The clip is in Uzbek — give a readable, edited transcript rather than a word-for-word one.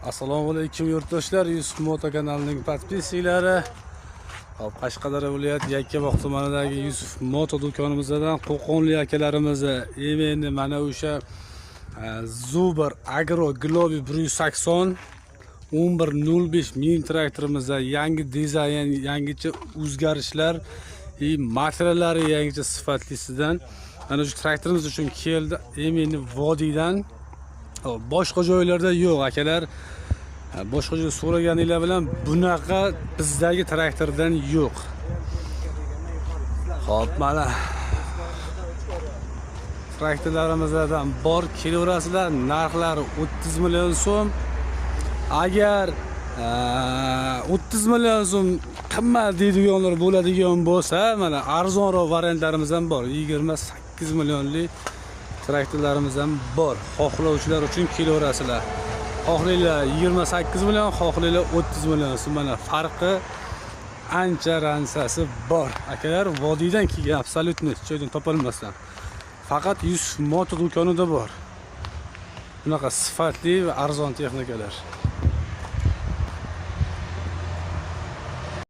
Assalomu alaykum yurtdoshlar, Yusuf Moto kanalining podpischilari. Hop, Qashqadaryo viloyati Yakkabog' tumanidagi Yusuf Moto do'konimizdan Qo'qonli akalarimizni endi mana o'sha Zubar Agro Globi 180 1105 mini traktorimizda yangi dizayn, yangicha o'zgarishlar, materiallari yangicha sifatlisidan mana shu traktorimiz uchun keldi. Endi vodiydan boshqa joylarda yo'q akalar. Boshqa joyda so'raganinglar bilan bunaqa bizdagi traktordan yo'q. Xo'p, mana traktorlarimizdan bor kelaverasizlar. Narxlari 30 million so'm. Agar 30 million so'm qimmat deydiganlar bo'ladigan bo'lsa, mana arzonroq variantlarimiz ham bor. 28 millionlik traktorlarimiz ham bor. Xohlovchilar uchun kelaverasizlar. Xohlaylar 28 million, xohlaylar 30 million. Mana farqi ancha-ransasi bor. Akalar vodiydan kelgan, absolutni joydan topolmasdan. Faqat Yusuf Moto do'konida bor. Bunaqa sifatli va arzon texnikalar.